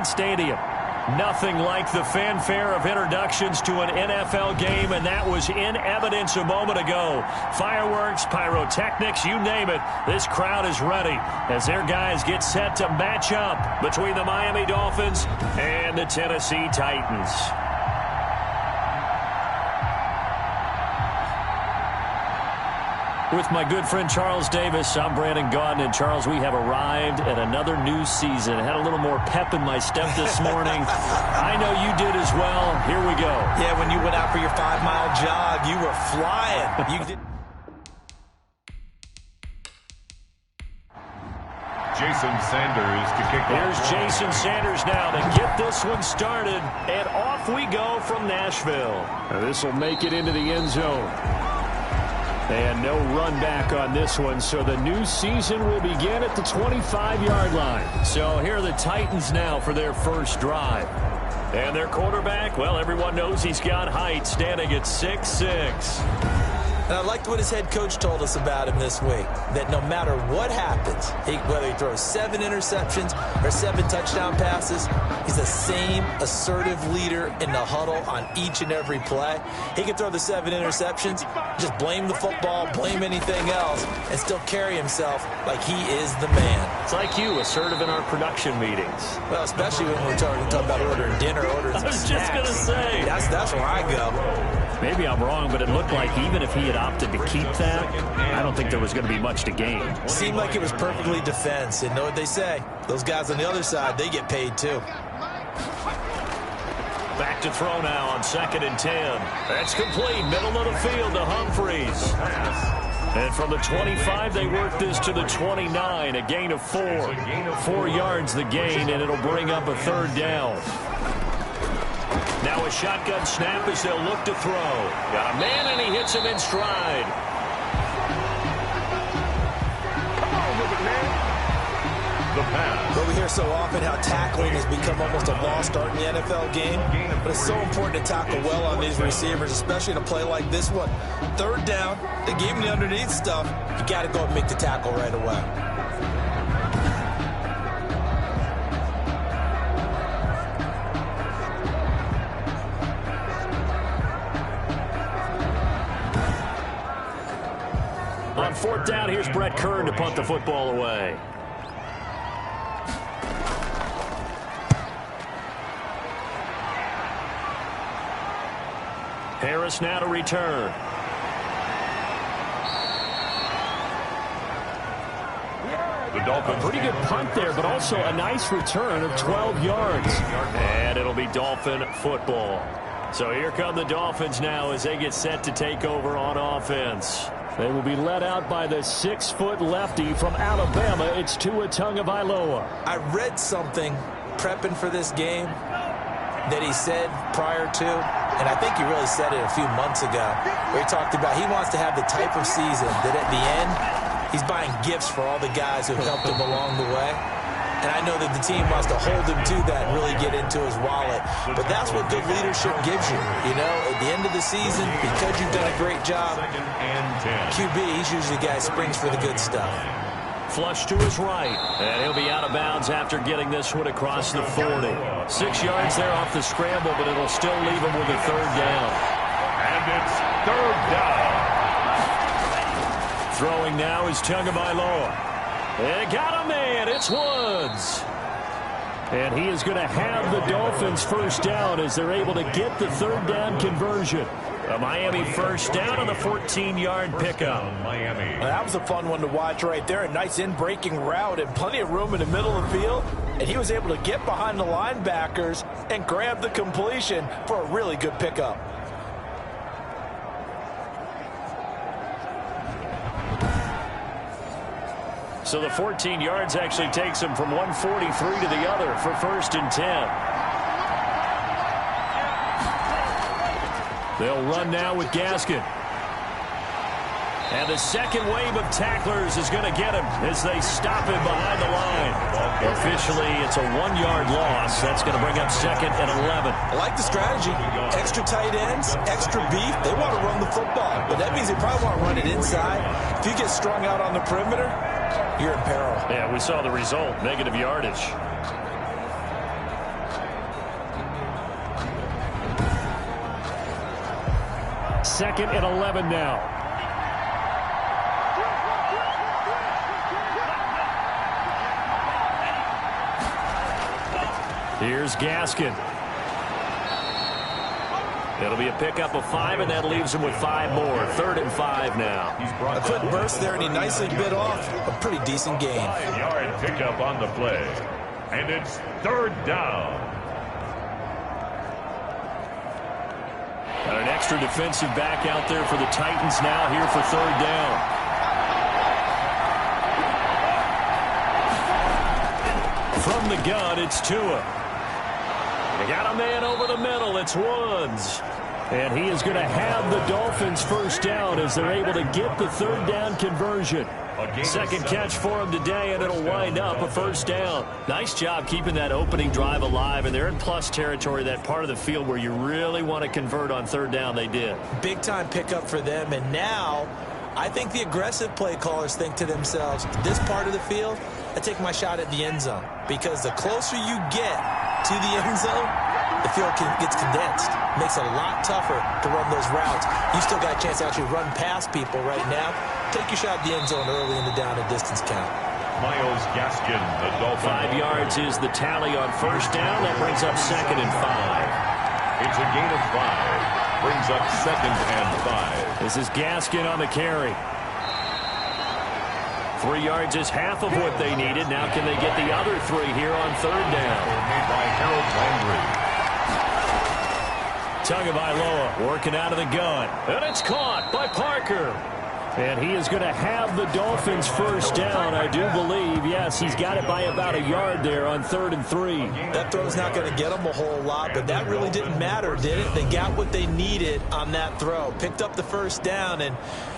Nissan Stadium. Nothing like the fanfare of introductions to an NFL game, and that was in evidence a moment ago. Fireworks, pyrotechnics, you name it. This crowd is ready as their guys get set to match up between the Miami Dolphins and the Tennessee Titans. With my good friend Charles Davis, I'm Brandon Gaudin. And Charles, we have arrived at another new season. I had a little more pep in my step this morning. I know you did as well. Here we go. Yeah, when you went out for your 5-mile jog, you were flying. You did. Jason Sanders to kick off. Here's Jason Sanders now to get this one started. And off we go from Nashville. This will make it into the end zone. And no run back on this one, so the new season will begin at the 25-yard line. So here are the Titans now for their first drive. And their quarterback, well, everyone knows he's got height, standing at 6'6". And I liked what his head coach told us about him this week, that no matter what happens, whether he throws 7 interceptions or 7 touchdown passes, he's the same assertive leader in the huddle on each and every play. He can throw the 7 interceptions, just blame the football, blame anything else, and still carry himself like he is the man. It's like you, assertive in our production meetings. Well, especially when we're talking about ordering dinner, ordering some snacks. I was just going to say. That's where I go. Maybe I'm wrong, but it looked like even if he had opted to keep that, I don't think there was going to be much to gain. Seemed like it was perfectly defense. And know what they say? Those guys on the other side, they get paid too. Back to throw now on 2nd and 10. That's complete. Middle of the field to Humphreys. And from the 25, they work this to the 29. A gain of 4. 4 yards the gain, and it'll bring up a 3rd down. Now a shotgun snap as they'll look to throw. Got a man, and he hits him in stride. Come on with it, man. The pass. But we hear so often how tackling has become almost a lost art in the NFL game. But it's so important to tackle well on these receivers, especially in a play like this one. 3rd down, they gave him the underneath stuff. You got to go and make the tackle right away. On 4th down, here's Brett Kern to punt the football away. Harris now to return. The Dolphins. A pretty good punt there, but also a nice return of 12 yards. And it'll be Dolphin football. So here come the Dolphins now as they get set to take over on offense. They will be led out by the 6-foot lefty from Alabama. It's Tua Tagovailoa. I read something prepping for this game that he said prior to, and I think he really said it a few months ago, where he talked about he wants to have the type of season that at the end, he's buying gifts for all the guys who helped him along the way. And I know that the team wants to hold him to that and really get into his wallet. But that's what good leadership gives you. You know, at the end of the season, because you've done a great job, QB, he's usually the guy who springs for the good stuff. Flush to his right, and he'll be out of bounds after getting this one across the 40. 6 yards there off the scramble, but it'll still leave him with a 3rd down. And it's 3rd down. Throwing now is Tagovailoa. And got a man. It's Woods. And he is going to have the Dolphins first down as they're able to get the 3rd down conversion. A Miami first down on the 14-yard pickup. Miami. Well, that was a fun one to watch right there. A nice in-breaking route and plenty of room in the middle of the field. And he was able to get behind the linebackers and grab the completion for a really good pickup. So the 14 yards actually takes him from 143 to the other for 1st and 10. They'll run now with Gaskin. And the second wave of tacklers is going to get him as they stop him behind the line. Officially, it's a 1-yard loss. That's going to bring up 2nd and 11. I like the strategy. Extra tight ends, extra beef. They want to run the football, but that means they probably want to run it inside. If you get strung out on the perimeter, you're in peril. Yeah, we saw the result, negative yardage. 2nd and 11 now. Here's Gaskin. It'll be a pickup of 5, and that leaves him with 5 more. 3rd and 5 now. A quick burst there, and he nicely bit off a pretty decent gain. 5-yard pickup on the play. And it's 3rd down. Got an extra defensive back out there for the Titans now here for 3rd down. From the gun, it's Tua. They got a man over the middle. It's Woods. And he is going to have the Dolphins first down as they're able to get the 3rd down conversion. Second catch for him today, and it'll wind up a first down. Nice job keeping that opening drive alive, and they're in plus territory, that part of the field where you really want to convert on 3rd down. They did. Big-time pickup for them, and now I think the aggressive play callers think to themselves, this part of the field, I take my shot at the end zone, because the closer you get to the end zone, the field gets condensed. Makes it a lot tougher to run those routes. You still got a chance to actually run past people right now. Take your shot at the end zone early in the down and distance count. Myles Gaskin, the Dolphins. 5 yards is the tally on first down. That brings up 2nd and 5. It's a gain of 5. Brings up 2nd and 5. This is Gaskin on the carry. 3 yards is half of what they needed. Now can they get the other 3 here on 3rd down? Made by Harold Landry. Tagovailoa working out of the gun. And it's caught by Parker. And he is going to have the Dolphins first down, I do believe. Yes, he's got it by about a yard there on 3rd and 3. That throw's not going to get them a whole lot, but that really didn't matter, did it? They got what they needed on that throw. Picked up the first down, and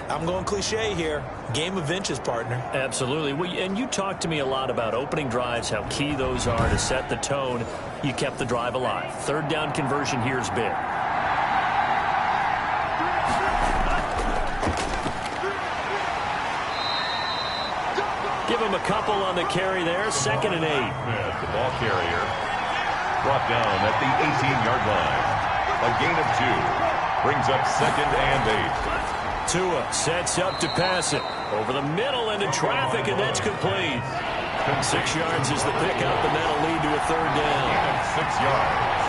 I'm going cliche here. Game of inches, partner. Absolutely. Well, and you talked to me a lot about opening drives, how key those are to set the tone. You kept the drive alive. 3rd down conversion here is big. Give him a couple on the carry there. 2nd and 8. The ball carrier brought down at the 18-yard line. A gain of 2. Brings up 2nd and 8. Tua sets up to pass it. Over the middle into traffic, and that's complete. 6 yards is the pickup, and that'll lead to a 3rd down. 6 yards.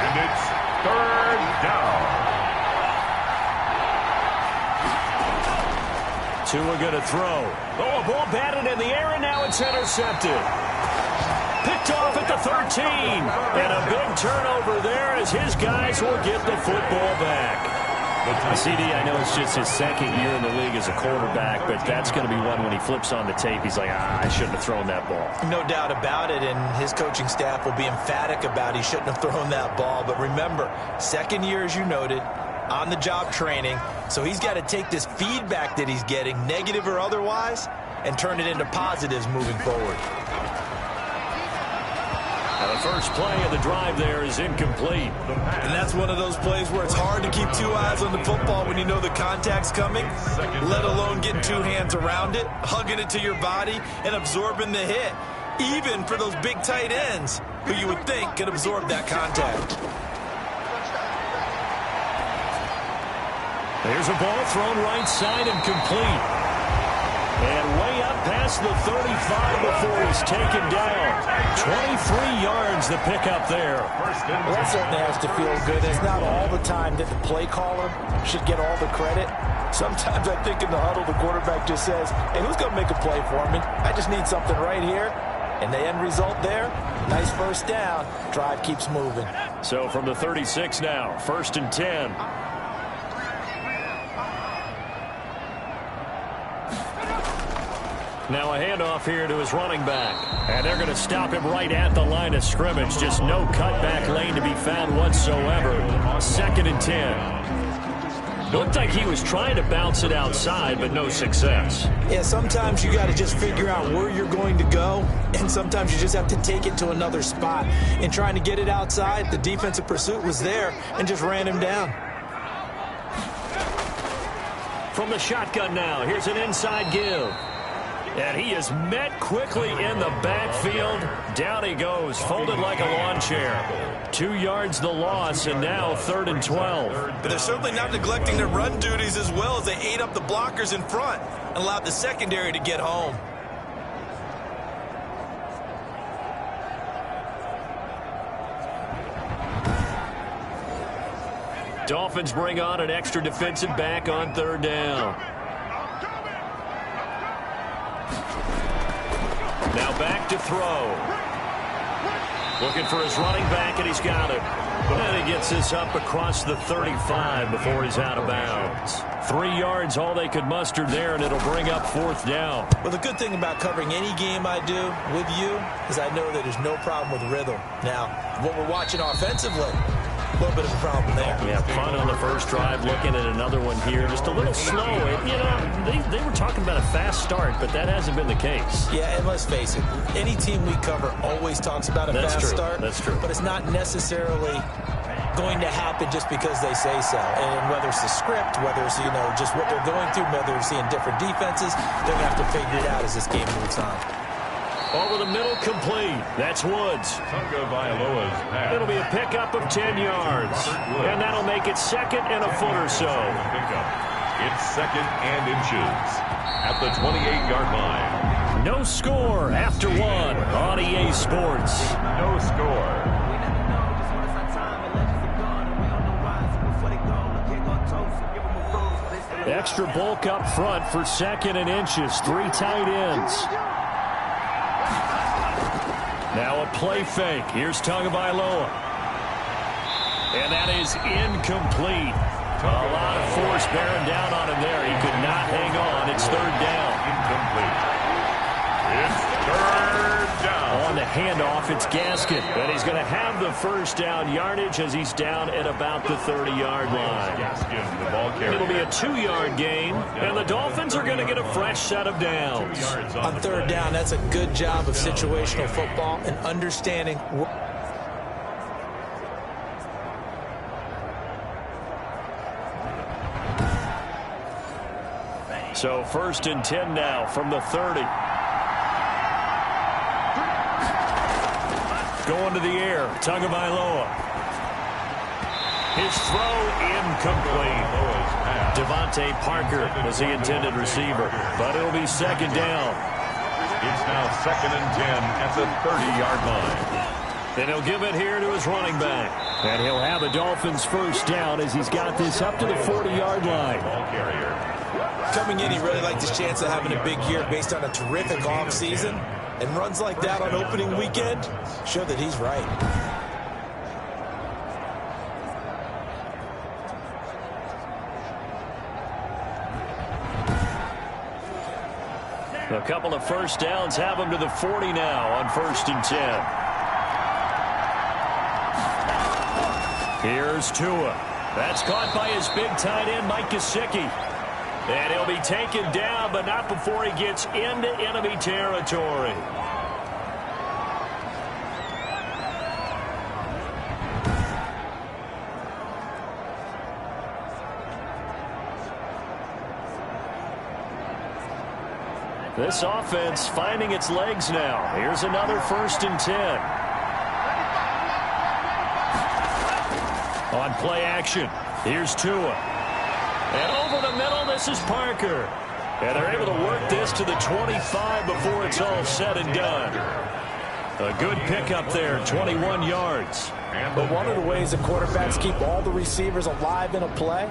And it's 3rd down. Tua going to throw. Oh, a ball batted in the air, and now it's intercepted. Picked off at the 13. And a big turnover there as his guys will get the football back. CD, I know it's just his 2nd year in the league as a quarterback, but that's going to be one when he flips on the tape. He's like, I shouldn't have thrown that ball. No doubt about it, and his coaching staff will be emphatic about he shouldn't have thrown that ball. But remember, 2nd year, as you noted, on-the-job training, so he's got to take this feedback that he's getting, negative or otherwise, and turn it into positives moving forward. Now the first play of the drive there is incomplete. And that's one of those plays where it's hard to keep 2 eyes on the football when you know the contact's coming, let alone getting 2 hands around it, hugging it to your body, and absorbing the hit, even for those big tight ends who you would think could absorb that contact. There's a ball thrown right side and complete. And way up past the 35 before he's taken down. 23 yards the pickup there. Well, that certainly has to feel good. It's not all the time that the play caller should get all the credit. Sometimes I think in the huddle the quarterback just says, hey, who's going to make a play for me? I just need something right here. And the end result there, nice first down. Drive keeps moving. So from the 36 now, 1st and 10. Now a handoff here to his running back. And they're going to stop him right at the line of scrimmage. Just no cutback lane to be found whatsoever. 2nd and 10. Looked like he was trying to bounce it outside, but no success. Yeah, sometimes you got to just figure out where you're going to go, and sometimes you just have to take it to another spot. In trying to get it outside, the defensive pursuit was there and just ran him down. From the shotgun now, here's an inside give. And he is met quickly in the backfield. Down he goes, folded like a lawn chair. 2 yards the loss, and now 3rd and 12. But they're certainly not neglecting their run duties as well as they ate up the blockers in front and allowed the secondary to get home. Dolphins bring on an extra defensive back on 3rd down. Now back to throw. Looking for his running back, and he's got it. And he gets this up across the 35 before he's out of bounds. 3 yards, all they could muster there, and it'll bring up 4th down. Well, the good thing about covering any game I do with you is I know that there's no problem with rhythm. Now, what we're watching offensively, a little bit of a problem there. Yeah, punt on the first drive, looking at another one here. Just a little slow. You know, they were talking about a fast start, but that hasn't been the case. Yeah, and let's face it, any team we cover always talks about a fast start. That's true. But it's not necessarily going to happen just because they say so. And whether it's the script, whether it's, you know, just what they're going through, whether they're seeing different defenses, they're going to have to figure it out as this game moves on. Over the middle, complete. That's Woods. It'll be a pickup of 10 yards. And that'll make it 2nd and a foot or so. It's 2nd and inches at the 28-yard line. No score after 1 on EA Sports. No score. Extra bulk up front for 2nd and inches. 3 tight ends. Now a play fake. Here's Tagovailoa. And that is incomplete. A lot of force bearing down on him there. He could not hang on. It's 3rd down. Incomplete. It's 3rd down. On the handoff, it's Gaskin. And he's going to have the 1st down yardage as he's down at about the 30-yard line. Gaskin, the ball carrier. It'll be a 2-yard gain, and the Dolphins are going to get a fresh set of downs. On 3rd down, that's a good job of situational football and understanding. So 1st and 10 now from the 30. Going to the air, Tagovailoa. His throw incomplete. Devontae Parker was the intended receiver, but it'll be 2nd down. It's now 2nd and 10 at the 30-yard line. And he'll give it here to his running back. And he'll have the Dolphins 1st down as he's got this up to the 40-yard line. Ball carrier. Coming in, he really liked his chance of having a big year based on a terrific offseason. And runs like that on opening weekend show that he's right. A couple of 1st downs have him to the 40 now on 1st and 10. Here's Tua. That's caught by his big tight end, Mike Gesicki. And he'll be taken down, but not before he gets into enemy territory. This offense finding its legs now. Here's another 1st and 10. On play action, here's Tua. And over the middle, this is Parker. And they're able to work this to the 25 before it's all said and done. A good pickup there, 21 yards. But one of the ways that quarterbacks keep all the receivers alive in a play,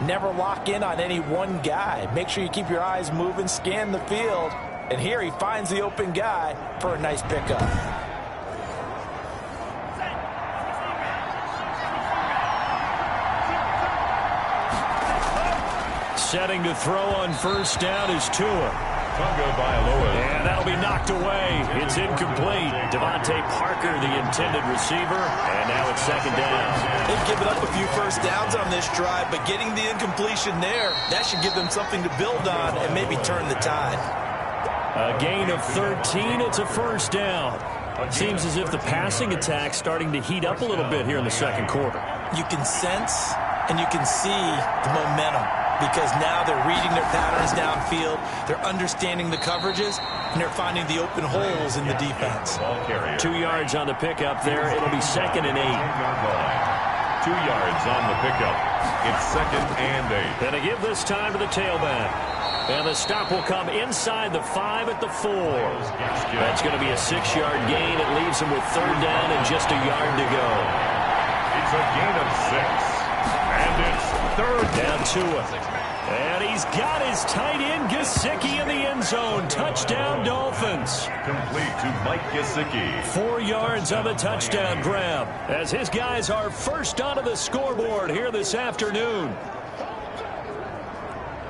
never lock in on any one guy. Make sure you keep your eyes moving, scan the field. And here he finds the open guy for a nice pickup. Setting to throw on 1st down is Tua. And that'll be knocked away. It's incomplete. Devontae Parker, the intended receiver. And now it's 2nd down. They've given up a few 1st downs on this drive, but getting the incompletion there, that should give them something to build on and maybe turn the tide. A gain of 13. It's a 1st down. It seems as if the passing attack's starting to heat up a little bit here in the 2nd quarter. You can sense and you can see the momentum. because now they're reading their patterns downfield, they're understanding the coverages, and they're finding the open holes in the defense. 2 yards on the pickup there. It'll be 2nd and 8. 2 yards on the pickup. It's 2nd and 8. Going to give this time to the tailback. And the stop will come inside the 5 at the 4. That's going to be a 6-yard gain. It leaves him with 3rd down and just a yard to go. It's a gain of 6. And it's 3rd down to him. And he's got his tight end, Gesicki, in the end zone. Touchdown, Dolphins. Complete to Mike Gesicki. 4 yards on the touchdown grab, as his guys are first onto the scoreboard here this afternoon.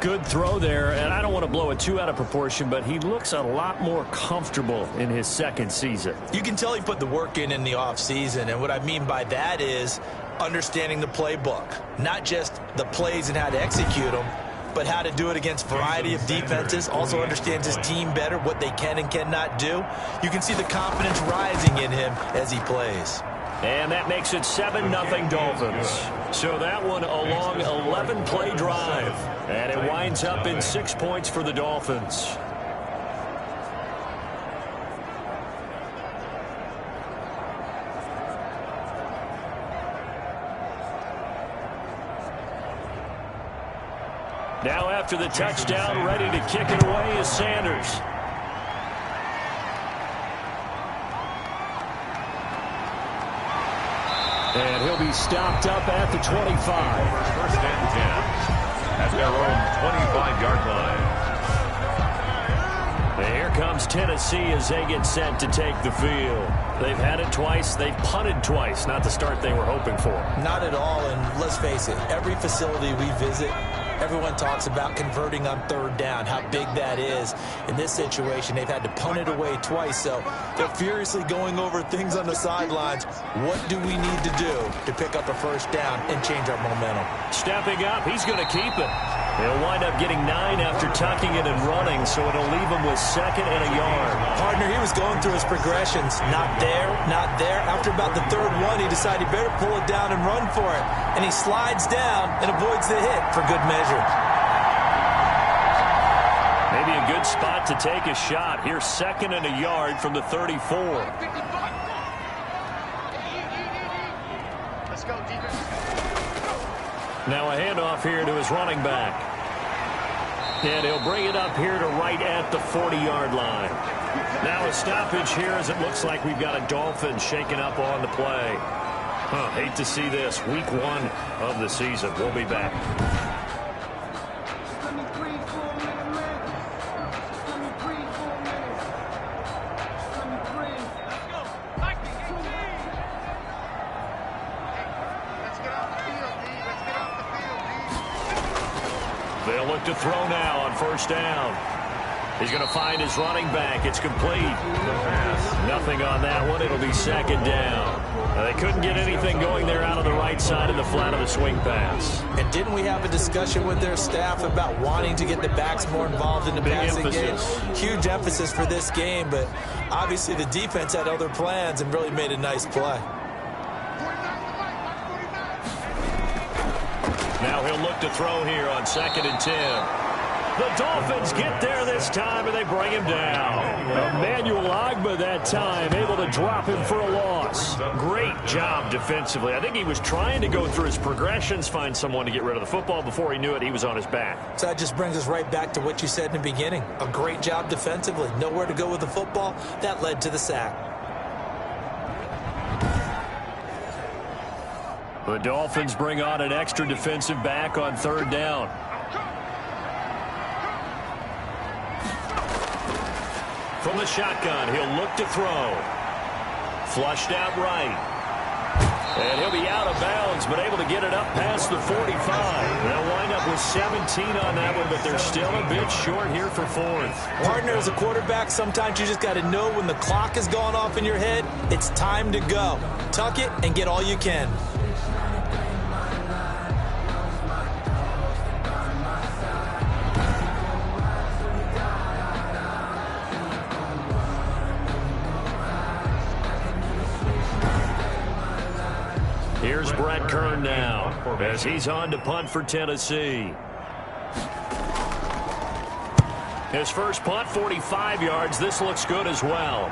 Good throw there, and I don't want to blow it too out of proportion, but he looks a lot more comfortable in his 2nd season. You can tell he put the work in the offseason, and what I mean by that is understanding the playbook. Not just the plays and how to execute them, but how to do it against a variety of defenses. Also understands his team better, what they can and cannot do. You can see the confidence rising in him as he plays. And that makes it 7-0 Dolphins. So that one a long 11-play drive. And it winds up in 6 points for the Dolphins. Now after the touchdown, ready to kick it away is Sanders. And he'll be stopped up at the 25. 1st and 10 at their own 25-yard line. And here comes Tennessee as they get set to take the field. They've had it twice. They've punted twice. Not the start they were hoping for. Not at all, and let's face it, every facility we visit, everyone talks about converting on 3rd down, how big that is. In this situation, they've had to punt it away twice, so they're furiously going over things on the sidelines. What do we need to do to pick up a 1st down and change our momentum? Stepping up, he's going to keep it. He'll wind up getting 9 after tucking it and running, so it'll leave him with 2nd and a yard. Partner, he was going through his progressions. Not there, not there. After about the 3rd one, he decided he better pull it down and run for it. And he slides down and avoids the hit for good measure. Maybe a good spot to take a shot. Here's 2nd and a yard from the 34. Let's go, defense. Now a handoff here to his running back. And he'll bring it up here to right at the 40-yard line. Now a stoppage here as it looks like we've got a Dolphin shaking up on the play. Hate to see this. Week 1 of the season. We'll be back. They'll look to throw now on 1st down. He's going to find his running back. It's complete. Nothing on that one. It'll be 2nd down. They couldn't get anything going there out of the right side of the flat of the swing pass. And didn't we have a discussion with their staff about wanting to get the backs more involved in the passing game? Huge emphasis for this game, but obviously the defense had other plans and really made a nice play. Now he'll look to throw here on 2nd and 10. The Dolphins get there this time, and they bring him down. Emmanuel Ogbah that time, able to drop him for a loss. Great job defensively. I think he was trying to go through his progressions, find someone to get rid of the football. Before he knew it, he was on his back. So that just brings us right back to what you said in the beginning. A great job defensively. Nowhere to go with the football. That led to the sack. The Dolphins bring on an extra defensive back on 3rd down. From the shotgun, he'll look to throw. Flushed out right. And he'll be out of bounds, but able to get it up past the 45. They'll wind up with 17 on that one, but they're still a bit short here for 4th. Partner, as a quarterback, sometimes you just got to know when the clock has gone off in your head, it's time to go. Tuck it and get all you can. Here's Brett Kern now as he's on to punt for Tennessee. His first punt, 45 yards. This looks good as well.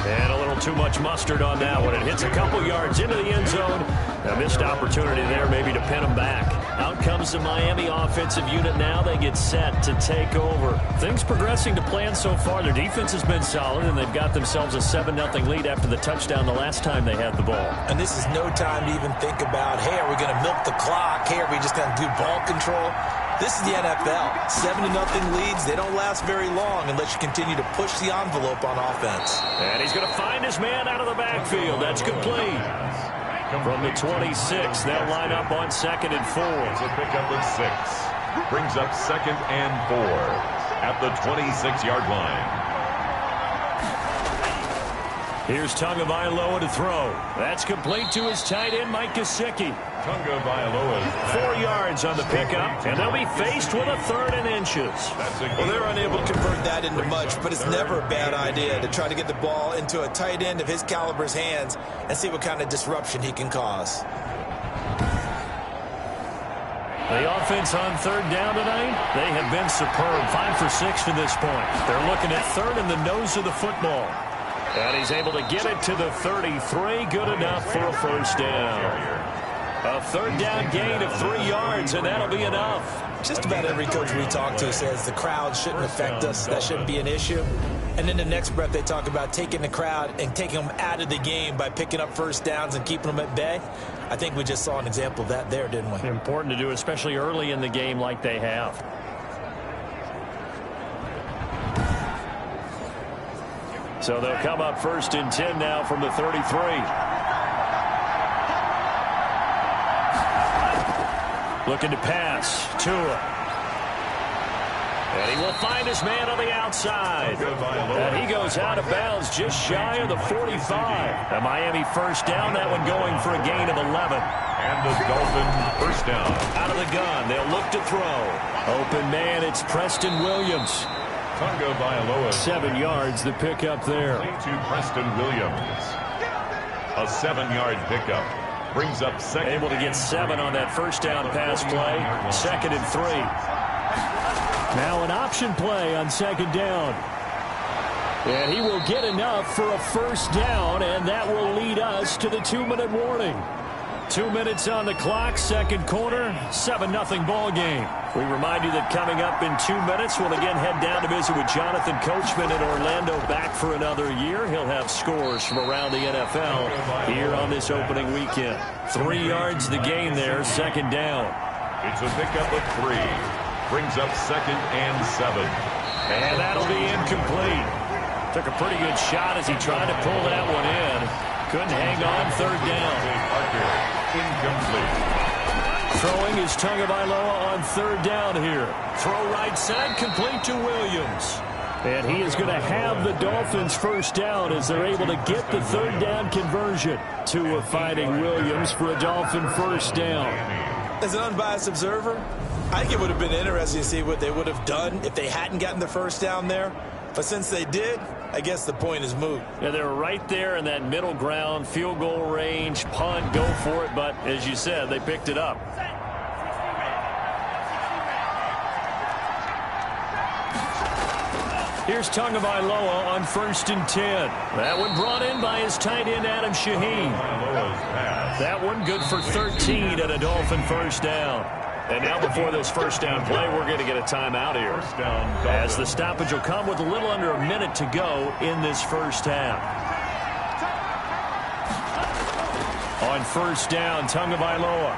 And a little too much mustard on that one. It hits a couple yards into the end zone. A missed opportunity there maybe to pin him back. Out comes the Miami offensive unit now. They get set to take over. Things progressing to plan so far. Their defense has been solid, and they've got themselves a 7-0 lead after the touchdown the last time they had the ball. And this is no time to even think about, hey, are we going to milk the clock? Hey, are we just going to do ball control? This is the NFL. 7-0 leads. They don't last very long unless you continue to push the envelope on offense. And he's going to find his man out of the backfield. That's complete. From the 26, they'll line up on 2nd and 4. It's a pickup of 6. Brings up 2nd and 4 at the 26-yard line. Here's Tagovailoa to throw. That's complete to his tight end, Mike Gesicki. Tagovailoa 4 yards on the pickup, and they'll be faced with a 3rd and inches. Well, they're unable to convert that into much, but it's never a bad idea to try to get the ball into a tight end of his caliber's hands and see what kind of disruption he can cause. The offense on 3rd down tonight, they have been superb. 5 for 6 to this point. They're looking at 3rd in the nose of the football. And he's able to get it to the 33. Good enough for a first down. A 3rd down gain of 3 yards, and that'll be enough. Just about every coach we talk to says the crowd shouldn't affect us. That shouldn't be an issue. And in the next breath, they talk about taking the crowd and taking them out of the game by picking up first downs and keeping them at bay. I think we just saw an example of that there, didn't we? Important to do, especially early in the game like they have. So they'll come up 1st and 10 now from the 33. Looking to pass. Tua. And he will find his man on the outside. And he goes out of bounds just shy of the 45. A Miami first down. That one going for a gain of 11. And the Dolphins first down. Out of the gun. They'll look to throw. Open man. It's Preston Williams. Tagovailoa 7 yards, the pickup there. To Preston Williams. A 7-yard pickup. Brings up 2nd. Able to get 7 on that first down pass play. 2nd and 3. Now an option play on 2nd down. And he will get enough for a first down, and that will lead us to the 2-minute warning. 2 minutes on the clock, 2nd quarter, 7-0 ball game. We remind you that coming up in 2 minutes, we'll again head down to visit with Jonathan Coachman in Orlando, back for another year. He'll have scores from around the NFL here on this opening weekend. 3 yards the gain there, 2nd down. It's a pickup of 3. Brings up 2nd and 7. And that'll be incomplete. Took a pretty good shot as he tried to pull that one in. Couldn't hang on, 3rd down. Incomplete. Throwing is Tagovailoa on 3rd down here. Throw right side, complete to Williams. And he is going to have the Dolphins first down as they're able to get the 3rd down conversion. Tua finding Williams for a Dolphin first down. As an unbiased observer, I think it would have been interesting to see what they would have done if they hadn't gotten the first down there. But since they did, I guess the point is moot. Yeah, they were right there in that middle ground, field goal range, punt, go for it. But as you said, they picked it up. Here's Tagovailoa on 1st and 10. That one brought in by his tight end, Adam Shaheen. That one good for 13 and a Dolphin first down. And now before this first down play, we're going to get a timeout here. As the stoppage will come with a little under a minute to go in this first half. On 1st down, Tagovailoa.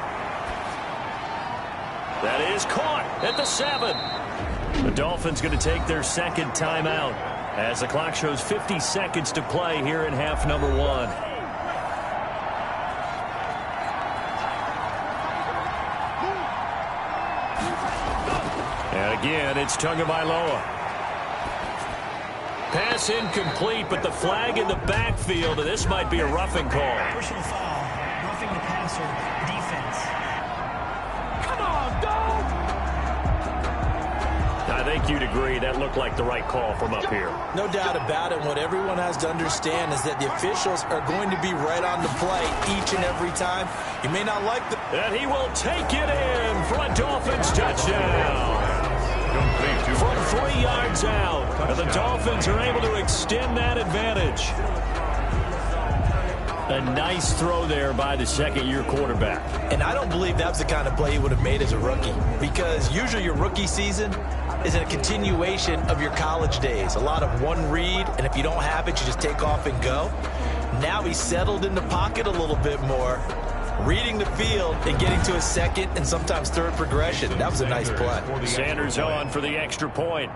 That is caught at the 7. The Dolphins going to take their 2nd timeout as the clock shows 50 seconds to play here in half number 1. And again, it's Tagovailoa. Pass incomplete, but the flag in the backfield, and this might be a roughing call. Personal foul, roughing the passer, defense. Come on, dog! I think you'd agree that looked like the right call from up here. No doubt about it. What everyone has to understand is that the officials are going to be right on the play each and every time. You may not like the... And he will take it in for a Dolphins touchdown. From 3 yards out, the Dolphins are able to extend that advantage. A nice throw there by the second-year quarterback. And I don't believe that was the kind of play he would have made as a rookie, because usually your rookie season is a continuation of your college days. A lot of one read, and if you don't have it, you just take off and go. Now he's settled in the pocket a little bit more, reading the field and getting to a second and sometimes third progression. That was a nice play. Sanders on for the extra point.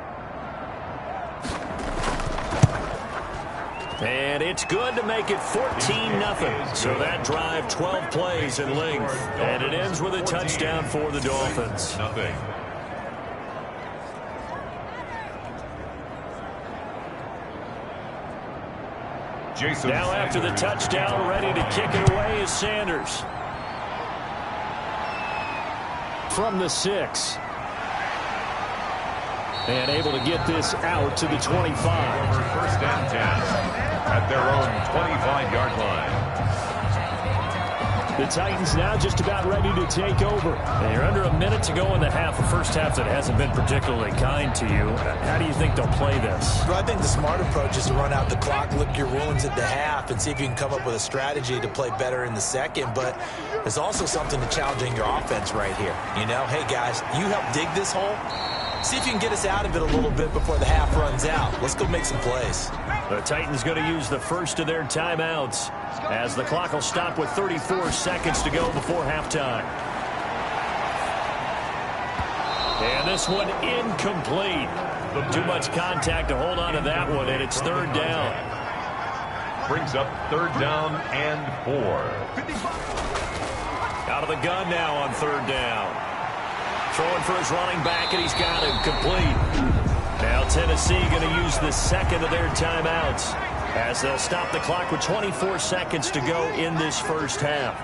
And it's good to make it 14-0. So that drive, 12 plays in length. And it ends with a touchdown for the Dolphins. Now after the touchdown, ready to kick it away is Sanders. From the 6. And able to get this out to the 25. First and 10 at their own 25-yard line. The Titans now just about ready to take over. And you're under a minute to go in the half. A first half that hasn't been particularly kind to you. How do you think they'll play this? Well, I think the smart approach is to run out the clock, lick your wounds at the half, and see if you can come up with a strategy to play better in the second. But there's also something to challenging your offense right here. You know, hey, guys, you help dig this hole. See if you can get us out of it a little bit before the half runs out. Let's go make some plays. The Titans going to use the first of their timeouts as the clock will stop with 34 seconds to go before halftime. And this one incomplete. Too much contact to hold on to that one, and it's third down. Brings up third down and 4. Out of the gun now on third down. Throwing for his running back, and he's got him complete. Now Tennessee going to use the second of their timeouts as they'll stop the clock with 24 seconds to go in this first half.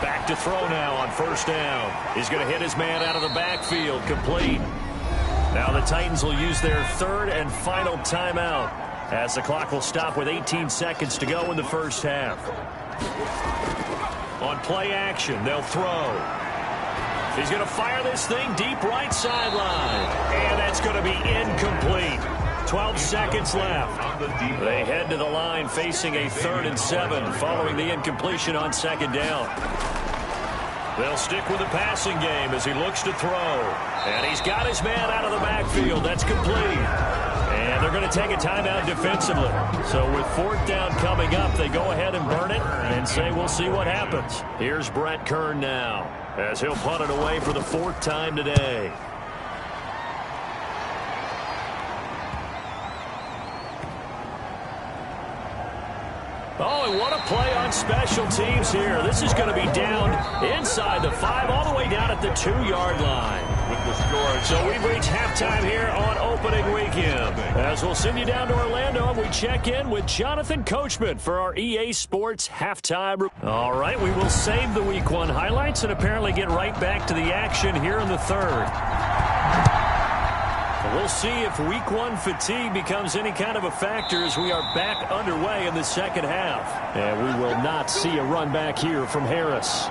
Back to throw now on first down. He's going to hit his man out of the backfield, complete. Now the Titans will use their third and final timeout as the clock will stop with 18 seconds to go in the first half. On play action, they'll throw. He's going to fire this thing deep right sideline. And that's going to be incomplete. 12 seconds left. They head to the line facing a 3rd and 7 following the incompletion on second down. They'll stick with the passing game as he looks to throw. And he's got his man out of the backfield. That's complete. And they're going to take a timeout defensively. So with 4th down coming up, they go ahead and burn it and say we'll see what happens. Here's Brett Kern now as he'll punt it away for the 4th time today. Oh, and what a play on special teams here. This is going to be down inside the 5, all the way down at the 2-yard line. With the score. So we've reached halftime here on opening weekend. As we'll send you down to Orlando, and we check in with Jonathan Coachman for our EA Sports halftime. All right, we will save the Week 1 highlights and apparently get right back to the action here in the 3rd. We'll see if Week 1 fatigue becomes any kind of a factor as we are back underway in the second half. And we will not see a run back here from Harris.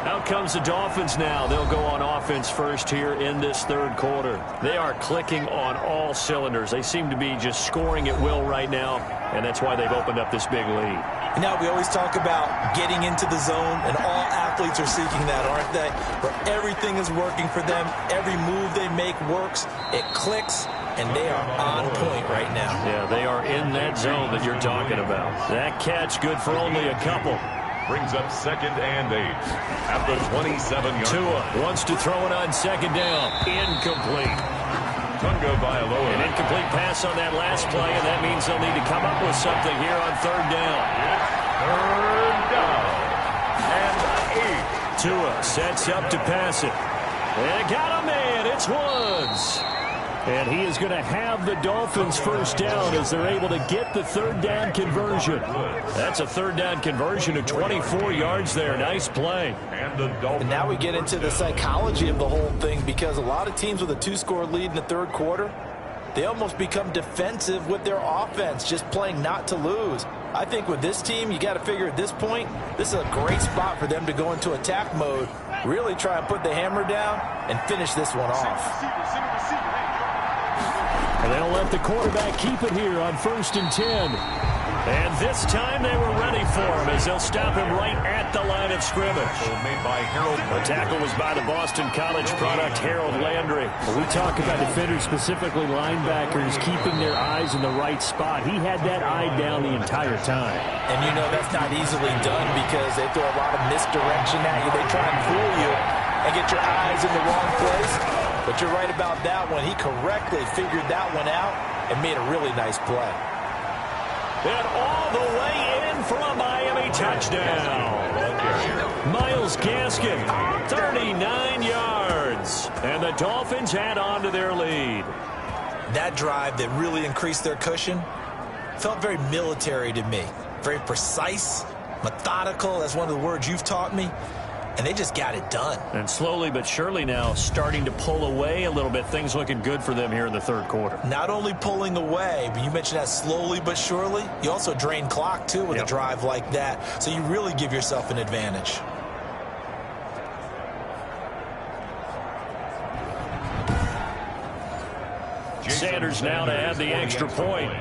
Out comes the Dolphins now. They'll go on offense first here in this 3rd quarter. They are clicking on all cylinders. They seem to be just scoring at will right now, and that's why they've opened up this big lead. Now, we always talk about getting into the zone, and all athletes are seeking that, aren't they? Where everything is working for them. Every move they make works. It clicks, and they are on point right now. Yeah, they are in that zone that you're talking about. That catch good for only a couple. Brings up 2nd and 8 at the 27-yard line. Tua wants to throw it on second down. Incomplete. Tunga Bailoa. An incomplete pass on that last play, and that means they'll need to come up with something here on 3rd down. Third down and 8. Tua sets up to pass it. And got a man. It's Woods. And he is going to have the Dolphins first down as they're able to get the 3rd down conversion. That's a 3rd down conversion of 24 yards there. Nice play. And now we get into the psychology of the whole thing, because a lot of teams with a 2-score lead in the 3rd quarter, they almost become defensive with their offense, just playing not to lose. I think with this team, you got to figure at this point, this is a great spot for them to go into attack mode Really try and put the hammer down and finish this one off. And they'll let the quarterback keep it here on 1st and 10. And this time they were ready for him as they'll stop him right at the line of scrimmage. Made by Harold. The tackle was by the Boston College product, Harold Landry. When we talk about defenders, specifically linebackers, keeping their eyes in the right spot, he had that eye down the entire time. And you know that's not easily done because they throw a lot of misdirection at you. They try and fool you and get your eyes in the wrong place. But you're right about that one. He correctly figured that one out and made a really nice play. And all the way in for a Miami touchdown. Myles Gaskin, 39 yards. And the Dolphins add on to their lead. That drive that really increased their cushion felt very military to me. Very precise, methodical. That's one of the words you've taught me. And they just got it done. And slowly but surely now starting to pull away a little bit. Things looking good for them here in the third quarter. Not only pulling away, but you mentioned that slowly but surely. You also drain clock, too, with a drive like that. So you really give yourself an advantage. Sanders now to add the extra point.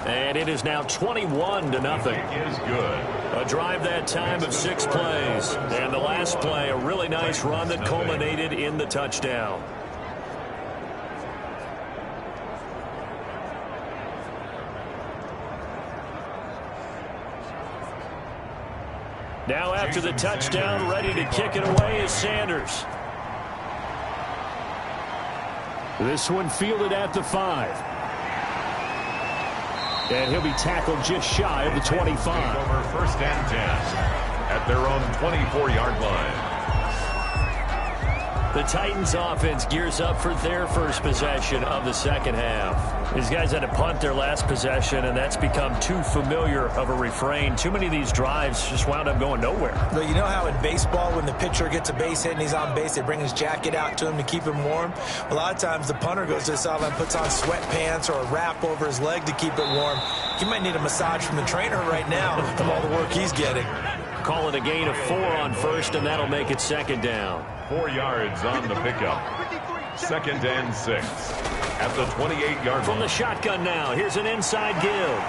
And it is now 21-0. Is good. A drive that time of 6 plays. And the last play, a really nice run that culminated in the touchdown. Now after the touchdown, ready to kick it away is Sanders. This one fielded at the 5. And he'll be tackled just shy of the 25. Over 1st and 10 at their own 24-yard line. The Titans offense gears up for their first possession of the second half. These guys had to punt their last possession, and that's become too familiar of a refrain. Too many of these drives just wound up going nowhere. Well, you know how in baseball when the pitcher gets a base hit and he's on base, they bring his jacket out to him to keep him warm? A lot of times the punter goes to the sideline, puts on sweatpants or a wrap over his leg to keep it warm. He might need a massage from the trainer right now from all the work he's getting. Call it a gain of 4 on first, and that'll make it 2nd down. 4 yards on the pickup. 2nd and 6 at the 28-yard line. From the shotgun now, here's an inside give.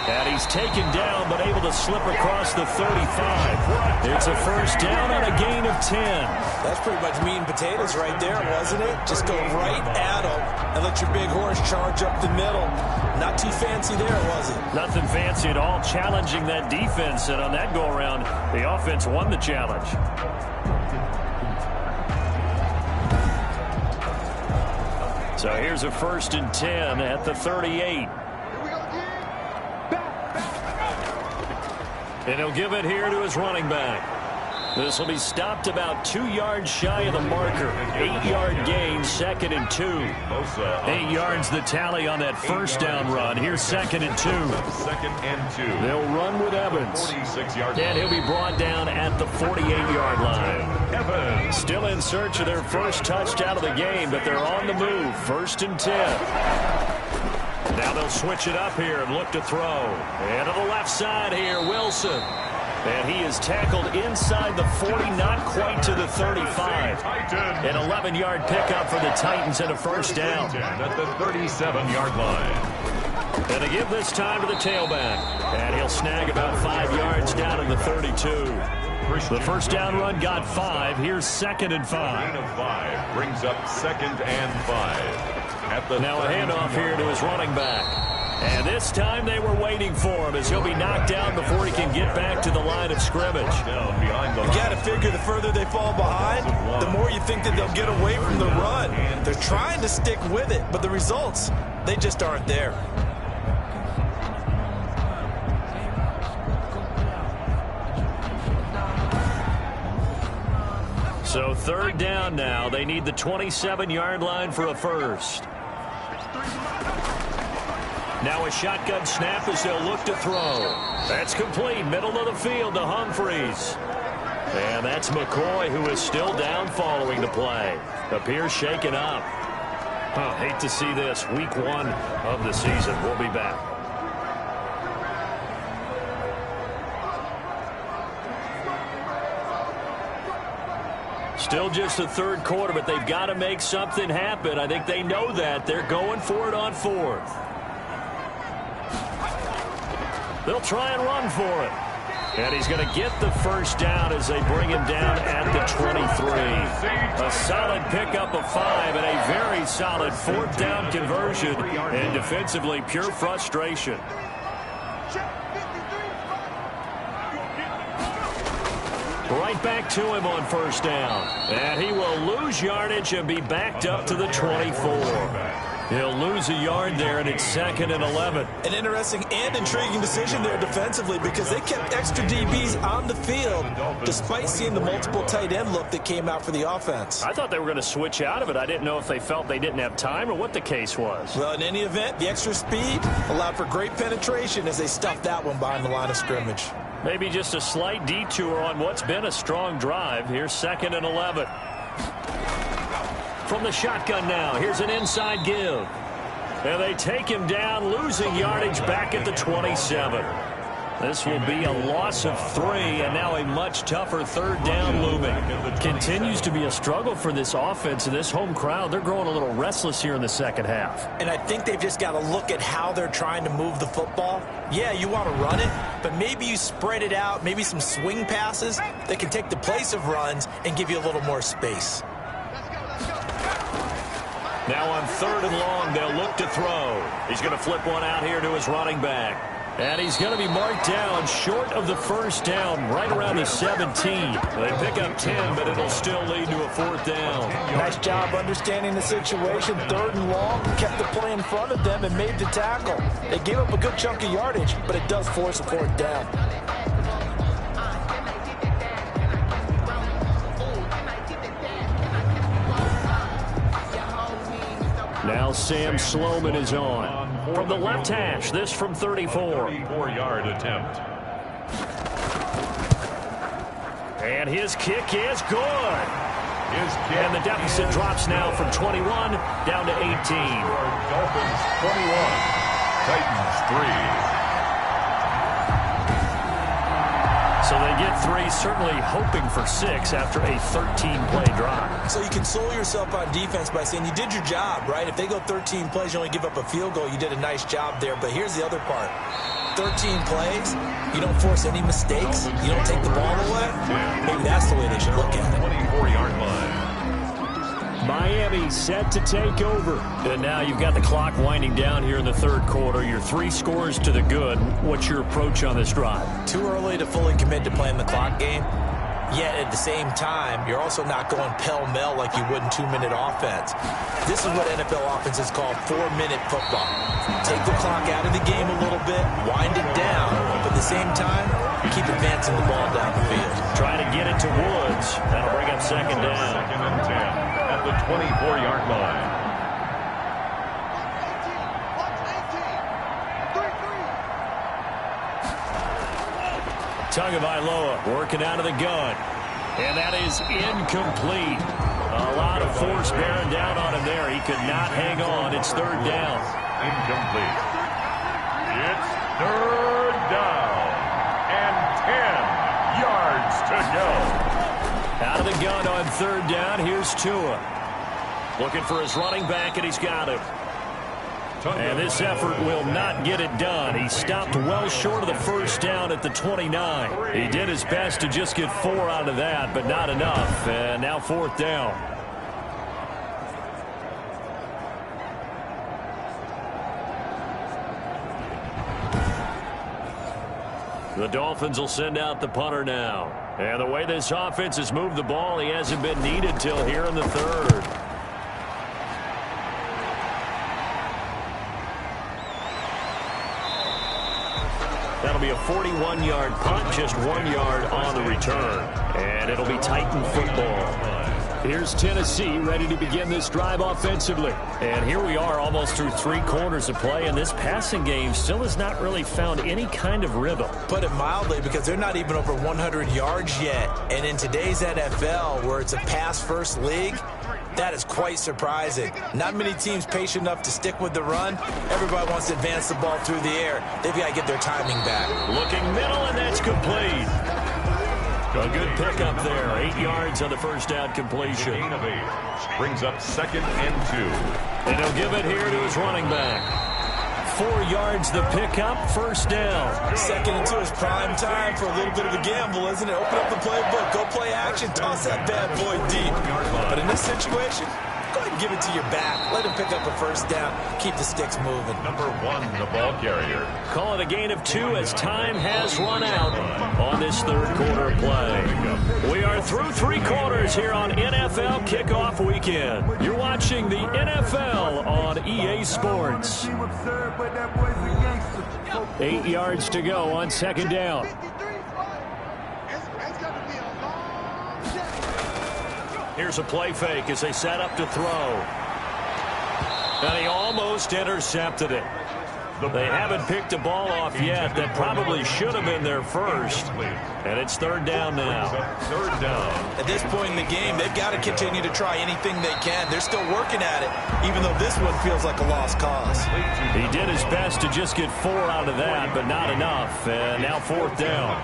And he's taken down, but able to slip across the 35. It's a first down on a gain of 10. That's pretty much meat and potatoes right there, wasn't it? Just go right at him and let your big horse charge up the middle. Not too fancy there, was it? Nothing fancy at all, challenging that defense. And on that go-around, the offense won the challenge. So here's a 1st and 10 at the 38. And he'll give it here to his running back. This will be stopped about 2 yards shy of the marker. 8-yard gain, 2nd and 2. 8 yards the tally on that first down run. Here's 2nd and 2. 2nd and 2. They'll run with Evans. 46-yard line. And he'll be brought down at the 48-yard line. Evans. Still in search of their first touchdown of the game, but they're on the move. 1st and 10. Now they'll switch it up here and look to throw. And to the left side here, Wilson. And he is tackled inside the 40, not quite to the 35. An 11-yard pickup for the Titans and a first down. At the 37-yard line. And they give this time to the tailback. And he'll snag about 5 yards down in the 32. The first down run got 5. Here's 2nd and 5. Gain of 5 brings up 2nd and 5. Now a handoff here to his running back. And this time they were waiting for him as he'll be knocked down before he can get back to the line of scrimmage. You got to figure the further they fall behind, the more you think that they'll get away from the run. They're trying to stick with it, but the results, they just aren't there. So 3rd down now. They need the 27-yard line for a first. Now a shotgun snap as they'll look to throw. That's complete. Middle of the field to Humphreys. And that's McCoy, who is still down following the play. Appears shaken up. Hate to see this. Week 1 of the season. We'll be back. Still just the third quarter, but they've got to make something happen. I think they know that. They're going for it on fourth. They'll try and run for it. And he's going to get the first down as they bring him down at the 23. A solid pickup of 5 and a very solid fourth down conversion. And defensively, pure frustration. Right back to him on first down. And he will lose yardage and be backed up to the 24. He'll lose a yard there, and it's 2nd and 11. An interesting and intriguing decision there defensively because they kept extra DBs on the field despite seeing the multiple tight end look that came out for the offense. I thought they were going to switch out of it. I didn't know if they felt they didn't have time or what the case was. Well, in any event, the extra speed allowed for great penetration as they stuffed that one behind the line of scrimmage. Maybe just a slight detour on what's been a strong drive. Here's 2nd and 11. From the shotgun now, here's an inside give. And they take him down, losing yardage back at the 27. This will be a loss of 3, and now a much tougher third down looming. Continues to be a struggle for this offense and this home crowd. They're growing a little restless here in the second half. And I think they've just got to look at how they're trying to move the football. Yeah, you want to run it, but maybe you spread it out, maybe some swing passes that can take the place of runs and give you a little more space. Now on 3rd and long, they'll look to throw. He's going to flip one out here to his running back. And he's going to be marked down short of the first down, right around the 17. They pick up 10, but it'll still lead to a 4th down. Nice job understanding the situation. 3rd and long, kept the play in front of them and made the tackle. They gave up a good chunk of yardage, but it does force a 4th down. Now Sam Sloman is on. From the left hash, this from 34. 34-yard attempt. And his kick is good. And the deficit drops now from 21 down to 18. Dolphins 21, Titans 3. So they get 3, certainly hoping for 6 after a 13-play drive. So you console yourself on defense by saying you did your job, right? If they go 13 plays, you only give up a field goal, you did a nice job there. But here's the other part. 13 plays, you don't force any mistakes, you don't take the ball away. Maybe that's the way they should look at it. 24-yard line. Miami set to take over. And now you've got the clock winding down here in the 3rd quarter. Your 3 scores to the good. What's your approach on this drive? Too early to fully commit to playing the clock game. Yet at the same time, you're also not going pell-mell like you would in 2-minute offense. This is what NFL offenses call 4-minute football. Take the clock out of the game a little bit, wind it down, but at the same time, keep advancing the ball down the field. Trying to get it to Woods. That'll bring up 2nd down. 2nd and 10 at the 24-yard line. Tagovailoa working out of the gun. And that is incomplete. A lot of force bearing down on him there. He could not hang on. It's 3rd down. Incomplete. It's 3rd down. And 10 yards to go. Out of the gun on 3rd down. Here's Tua. Looking for his running back, and he's got him. And this effort will not get it done. He stopped well short of the first down at the 29. He did his best to just get 4 out of that, but not enough. And now 4th down. The Dolphins will send out the punter now. And the way this offense has moved the ball, he hasn't been needed till here in the 3rd. That'll be a 41-yard punt, just 1 yard on the return. And it'll be Titan football. Here's Tennessee ready to begin this drive offensively. And here we are almost through 3 quarters of play, and this passing game still has not really found any kind of rhythm. Put it mildly, because they're not even over 100 yards yet. And in today's NFL, where it's a pass-first league, that is quite surprising. Not many teams patient enough to stick with the run. Everybody wants to advance the ball through the air. They've got to get their timing back. Looking middle, and that's complete. A good pickup there. 8 yards on the first down completion. Gain of 8. Brings up 2nd and 2. And he'll give it here to his running back. 4 yards the pickup, first down. 2nd and 2 is prime time for a little bit of a gamble, isn't it? Open up the playbook, go play action, toss that bad boy deep. But in this situation, go ahead and give it to your back. Let him pick up a first down. Keep the sticks moving. Number 1, the ball carrier. Call it a gain of 2 as time has run out on this third quarter play. We are through 3 quarters here on NFL Kickoff Weekend. You're watching the NFL on EA Sports. 8 yards to go on second down. Here's a play fake as they set up to throw. And he almost intercepted it. They haven't picked a ball off yet. That probably should have been their first. And it's third down now. Third down. At this point in the game, they've got to continue to try anything they can. They're still working at it, even though this one feels like a lost cause. He did his best to just get 4 out of that, but not enough. And now fourth down.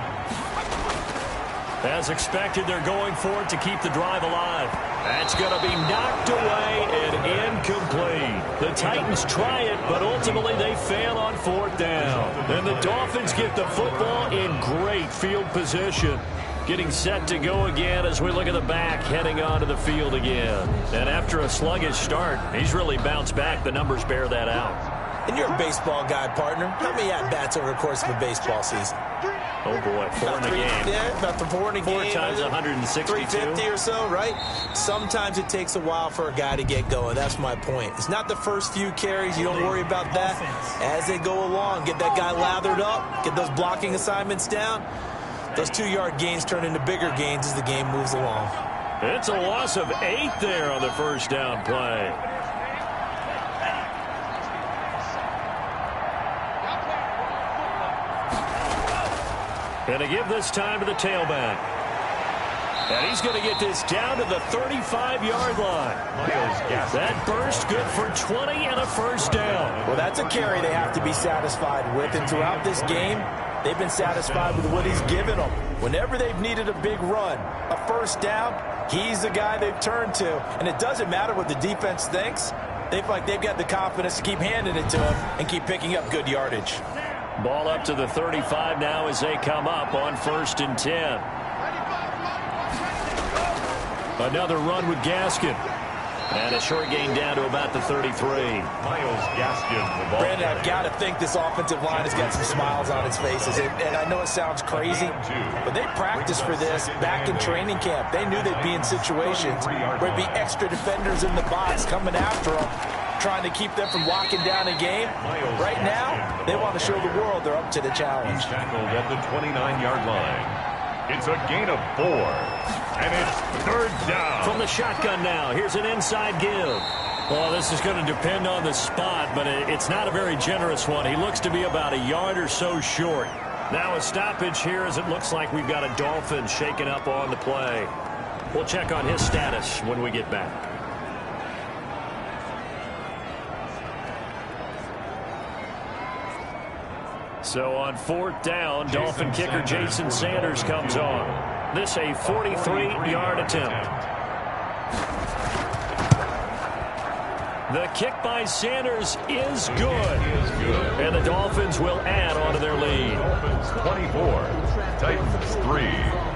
As expected, they're going for it to keep the drive alive. That's going to be knocked away and incomplete. The Titans try it, but ultimately they fail on fourth down. And the Dolphins get the football in great field position. Getting set to go again as we look at the back heading onto the field again. And after a sluggish start, he's really bounced back. The numbers bear that out. And you're a baseball guy, partner. How many at-bats over the course of a baseball season? Oh, boy, 4 in a game. Yeah, about 4 in a game. 4 times 162. 350 or so, right? Sometimes it takes a while for a guy to get going. That's my point. It's not the first few carries. You don't worry about that. As they go along, get that guy lathered up, get those blocking assignments down. Those 2-yard gains turn into bigger gains as the game moves along. It's a loss of 8 there on the first down play. And to give this time to the tailback. And he's going to get this down to the 35-yard line. That burst good for 20 and a first down. Well, that's a carry they have to be satisfied with. And throughout this game, they've been satisfied with what he's given them. Whenever they've needed a big run, a first down, he's the guy they've turned to. And it doesn't matter what the defense thinks. They feel like they've got the confidence to keep handing it to him and keep picking up good yardage. Ball up to the 35 now as they come up on 1st and 10. Another run with Gaskin. And a short gain down to about the 33. Myles Gaskin, the ball. Brandon, I've got to think this offensive line has got some smiles on its faces. And I know it sounds crazy, but they practiced for this back in training camp. They knew they'd be in situations where there'd be extra defenders in the box coming after them, trying to keep them from locking down a game. Right now, they want to show the world they're up to the challenge. He's tackled at the 29-yard line. It's a gain of 4, and it's third down. From the shotgun now, here's an inside give. Well, this is going to depend on the spot, but it's not a very generous one. He looks to be about a yard or so short. Now a stoppage here as it looks like we've got a Dolphin shaken up on the play. We'll check on his status when we get back. So on fourth down, Dolphin kicker Jason Sanders comes on. This a 43-yard attempt. The kick by Sanders is good. And the Dolphins will add on to their lead. Dolphins 24, Titans 3.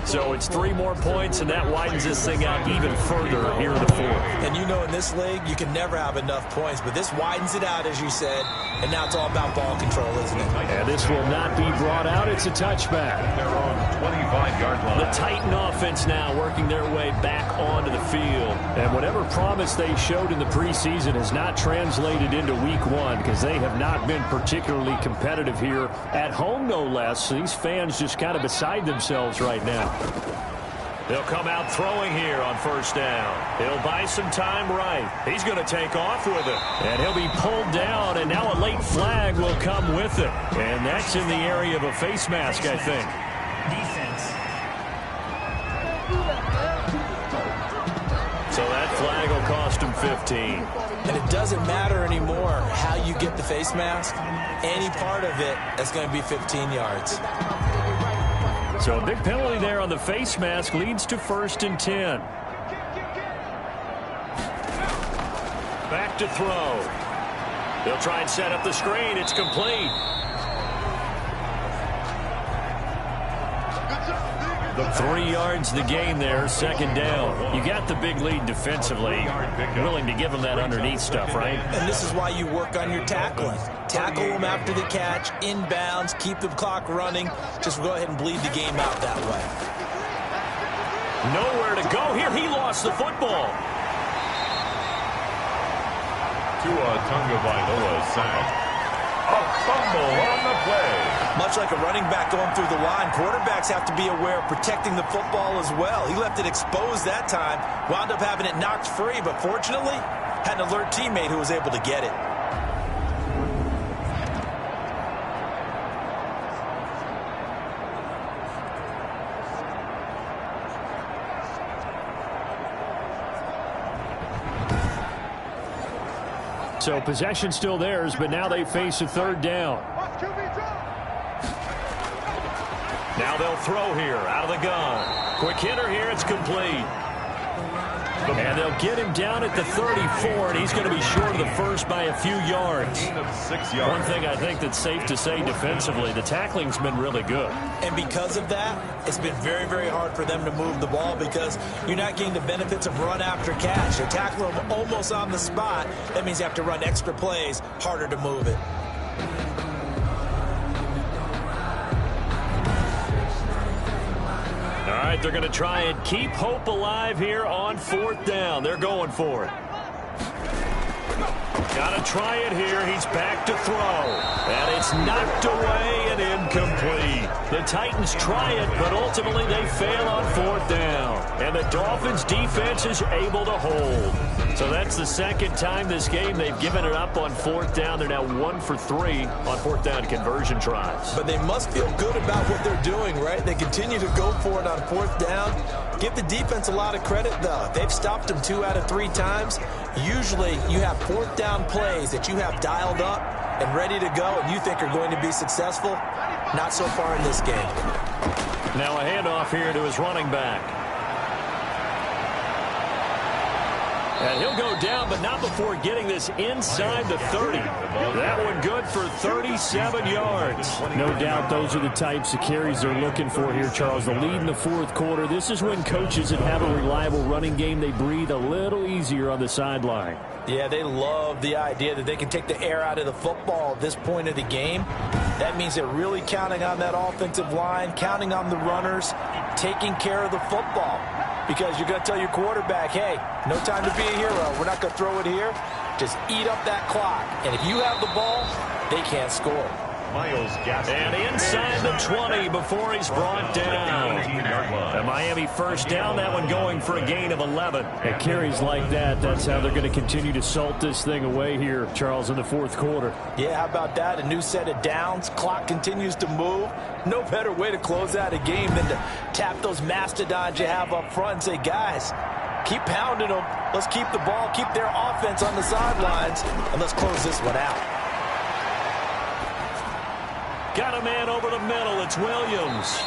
So it's 3 more points, and that widens this thing out even further here in the fourth. And you know in this league, you can never have enough points, but this widens it out, as you said, and now it's all about ball control, isn't it? And this will not be brought out. It's a touchback. They're on 25-yard line. The Titan offense now working their way back onto the field. And whatever promise they showed in the preseason has not translated into week 1 because they have not been particularly competitive here at home, no less. These fans just kind of beside themselves right now. They'll come out throwing here on first down. He'll buy some time right. He's going to take off with it. And he'll be pulled down, and now a late flag will come with it. And that's in the area of a face mask, I think. Defense. So that flag will cost him 15. And it doesn't matter anymore how you get the face mask, any part of it, that's going to be 15 yards. So a big penalty there on the face mask leads to 1st and 10. Back to throw. They'll try and set up the screen. It's complete. 3 yards the gain there, 2nd down. You got the big lead defensively. Willing to give them that underneath stuff, right? And this is why you work on your tackling. Tackle them after the catch, inbounds, keep the clock running. Just go ahead and bleed the game out that way. Nowhere to go here. He lost the football. Tua Tagovailoa sacked. A fumble on the play. Much like a running back going through the line, quarterbacks have to be aware of protecting the football as well. He left it exposed that time, wound up having it knocked free, but fortunately, had an alert teammate who was able to get it. So possession still theirs, but now they face a 3rd down. Now they'll throw here out of the gun. Quick hitter here. It's complete. And they'll get him down at the 34, and he's going to be short of the first by a few yards. One thing I think that's safe to say defensively, the tackling's been really good. And because of that, it's been very, very hard for them to move the ball because you're not getting the benefits of run after catch. They're tackling them almost on the spot. That means you have to run extra plays, harder to move it. All right, they're going to try and keep hope alive here on 4th down. They're going for it. Got to try it here. He's back to throw. And it's knocked away and incomplete. The Titans try it, but ultimately they fail on 4th down. And the Dolphins defense is able to hold. So that's the 2nd time this game they've given it up on 4th down. They're now 1 for 3 on 4th down conversion tries. But they must feel good about what they're doing, right? They continue to go for it on 4th down. Give the defense a lot of credit, though. They've stopped them 2 out of 3 times. Usually you have 4th down plays that you have dialed up and ready to go and you think are going to be successful. Not so far in this game. Now a handoff here to his running back. And he'll go down, but not before getting this inside the 30. That one good for 37 yards. No doubt those are the types of carries they're looking for here, Charles. The lead in the 4th quarter. This is when coaches that have a reliable running game, they breathe a little easier on the sideline. Yeah, they love the idea that they can take the air out of the football at this point of the game. That means they're really counting on that offensive line, counting on the runners, taking care of the football. Because you're going to tell your quarterback, hey, no time to be a hero. We're not going to throw it here. Just eat up that clock. And if you have the ball, they can't score. And inside the 20 before he's brought down. A Miami 1st down, that one going for a gain of 11. At carries like that, that's how they're going to continue to salt this thing away here, Charles, in the 4th quarter. Yeah, how about that? A new set of downs. Clock continues to move. No better way to close out a game than to tap those mastodons you have up front and say, guys, keep pounding them. Let's keep the ball, keep their offense on the sidelines, and let's close this one out. Got a man over the middle. It's Williams.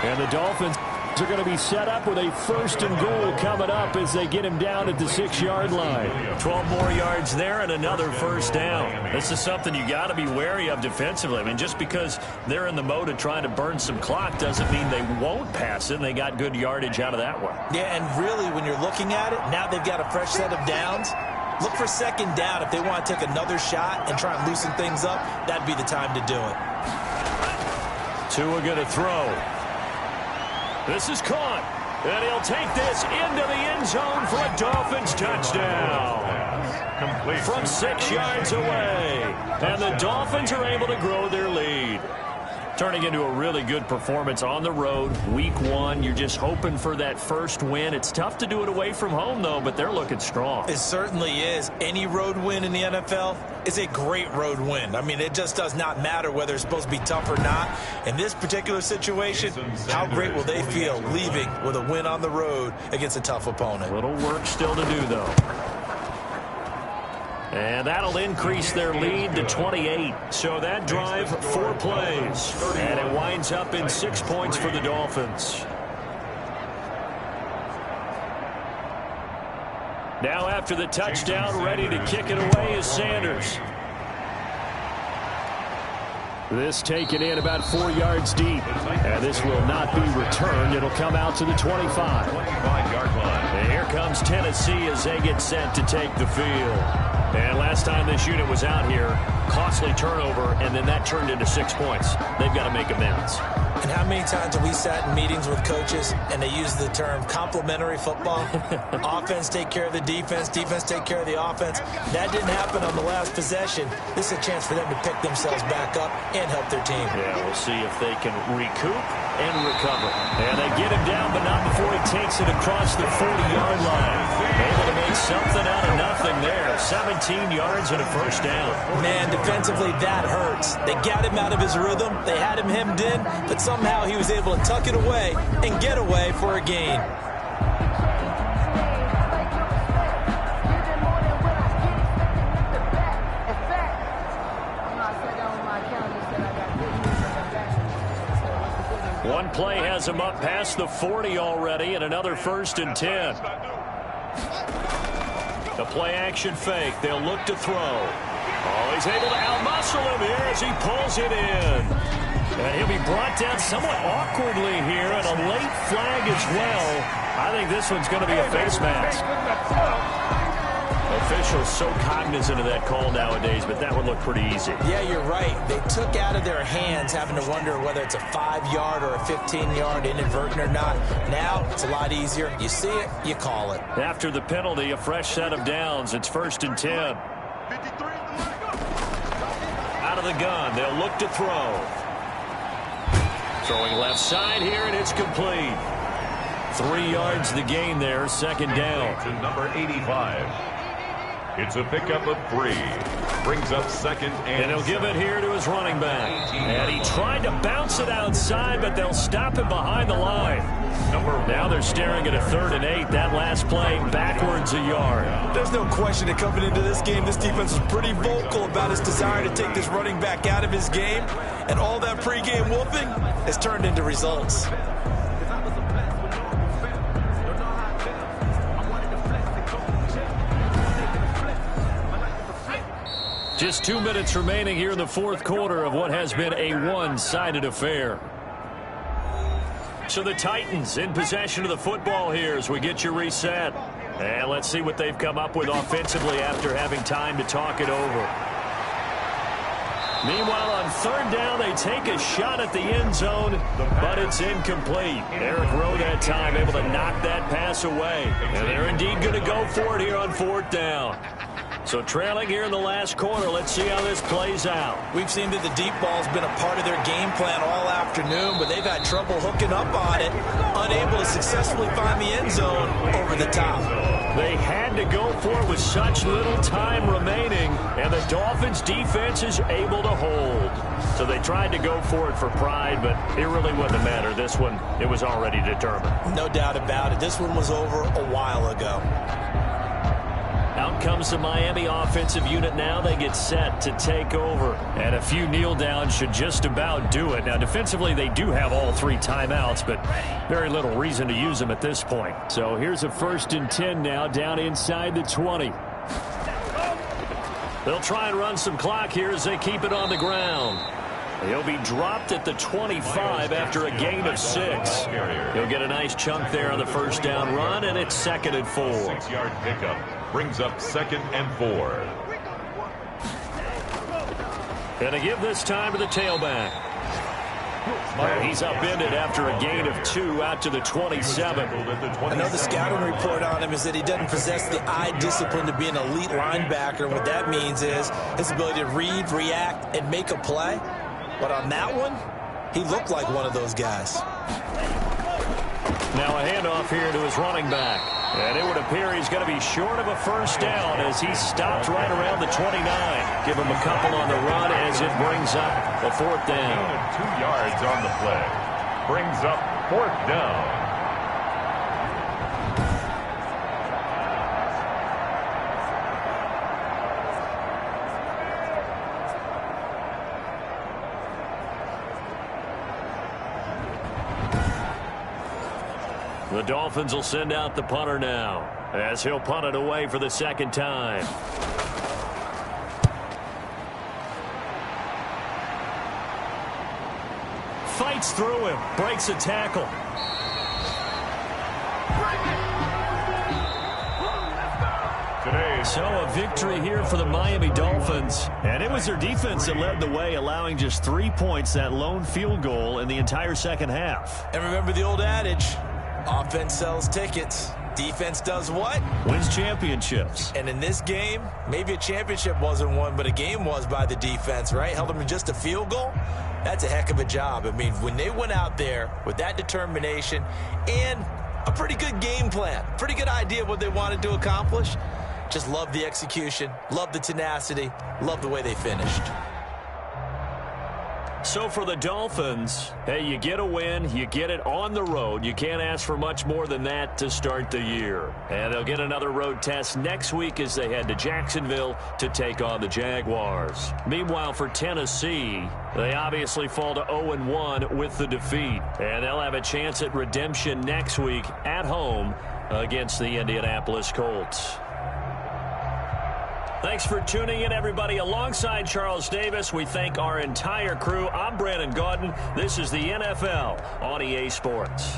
And the Dolphins are going to be set up with a 1st and goal coming up as they get him down at the 6-yard line. 12 more yards there and another 1st down. This is something you got to be wary of defensively. I mean, just because they're in the mode of trying to burn some clock doesn't mean they won't pass it. And they got good yardage out of that one. Yeah, and really, when you're looking at it, now they've got a fresh set of downs. Look for 2nd down. If they want to take another shot and try and loosen things up, that'd be the time to do it. Tua going to throw. This is caught. And he'll take this into the end zone for a Dolphins touchdown. From 6 yards away. And the Dolphins are able to grow their lead. Turning into a really good performance on the road. Week 1, you're just hoping for that first win. It's tough to do it away from home, though, but they're looking strong. It certainly is. Any road win in the NFL is a great road win. I mean, it just does not matter whether it's supposed to be tough or not. In this particular situation, how great will they feel leaving with a win on the road against a tough opponent? Little work still to do, though. And that'll increase their lead to 28. So that drive, 4 plays. And it winds up in 6 points for the Dolphins. Now after the touchdown, ready to kick it away is Sanders. This taken in about 4 yards deep. And this will not be returned. It'll come out to the 25. 25-yard line. And here comes Tennessee as they get set to take the field. And last time this unit was out here, costly turnover, and then that turned into 6 points. They've got to make amends. And how many times have we sat in meetings with coaches and they use the term complementary football? Offense take care of the defense, defense take care of the offense. That didn't happen on the last possession. This is a chance for them to pick themselves back up and help their team. Yeah, we'll see if they can recoup and recover. And they get him down, but not before he takes it across the 40-yard line. Able to make something out of nothing there. 17 yards and a first down. Man, defensively, that hurts. They got him out of his rhythm. They had him hemmed in, but somehow he was able to tuck it away and get away for a gain. One play has him up past the 40 already, and another 1st and 10. The play action fake. They'll look to throw. Oh, he's able to outmuscle him here as he pulls it in. And he'll be brought down somewhat awkwardly here, and a late flag as well. I think this one's going to be a face mask. Officials so cognizant of that call nowadays, but that would look pretty easy. Yeah, you're right. They took out of their hands having to wonder whether it's a 5-yard or a 15-yard inadvertent or not. Now it's a lot easier. You see it, you call it. After the penalty, a fresh set of downs. It's 1st and 10. Out of the gun, they'll look to throw. Throwing left side here, and it's complete. 3 yards the gain there, 2nd down. To number 85. It's a pickup of 3. Brings up 2nd and he'll give it here to his running back. And he tried to bounce it outside, but they'll stop him behind the line. Now they're staring at a 3rd and 8. That last play backwards a yard. There's no question that coming into this game, this defense was pretty vocal about its desire to take this running back out of his game. And all that pregame whooping has turned into results. Just 2 minutes remaining here in the 4th quarter of what has been a one-sided affair. So the Titans in possession of the football here as we get you reset. And let's see what they've come up with offensively after having time to talk it over. Meanwhile, on 3rd down, they take a shot at the end zone, but it's incomplete. Eric Rowe that time able to knock that pass away. And they're indeed going to go for it here on 4th down. So trailing here in the last quarter, let's see how this plays out. We've seen that the deep ball's been a part of their game plan all afternoon, but they've had trouble hooking up on it, unable to successfully find the end zone over the top. They had to go for it with such little time remaining, and the Dolphins' defense is able to hold. So they tried to go for it for pride, but it really wouldn't have mattered. This one, it was already determined. No doubt about it. This one was over a while ago. Out comes the Miami offensive unit now. They get set to take over. And a few kneel downs should just about do it. Now, defensively, they do have all 3 timeouts, but very little reason to use them at this point. So here's a 1st and 10 now down inside the 20. They'll try and run some clock here as they keep it on the ground. He'll be dropped at the 25 after a gain of 6. He'll get a nice chunk there on the 1st down run, and it's 2nd and 4. 6-yard pickup. Brings up 2nd and 4. And to give this time to the tailback. And he's upended after a gain of 2 out to the 27. I know the scouting report on him is that he doesn't possess the eye discipline to be an elite linebacker. And what that means is his ability to read, react, and make a play. But on that one, he looked like one of those guys. Now a handoff here to his running back. And it would appear he's going to be short of a 1st down as he stopped right around the 29. Give him a couple on the run as it brings up a 4th down. 2 yards on the play. Brings up 4th down. The Dolphins will send out the punter now, as he'll punt it away for the second time. Fights through him, breaks a tackle. So a victory here for the Miami Dolphins. And it was their defense that led the way, allowing just 3 points, that lone field goal in the entire second half. And remember the old adage, offense sells tickets. Defense does what? Wins championships. And in this game, maybe a championship wasn't won, but a game was by the defense, right? Held them to just a field goal. That's a heck of a job. I mean, when they went out there with that determination and a pretty good game plan, pretty good idea of what they wanted to accomplish, just love the execution, love the tenacity, love the way they finished. So for the Dolphins, hey, you get a win, you get it on the road. You can't ask for much more than that to start the year. And they'll get another road test next week as they head to Jacksonville to take on the Jaguars. Meanwhile, for Tennessee, they obviously fall to 0-1 with the defeat. And they'll have a chance at redemption next week at home against the Indianapolis Colts. Thanks for tuning in, everybody. Alongside Charles Davis, we thank our entire crew. I'm Brandon Gaudin. This is the NFL on EA Sports.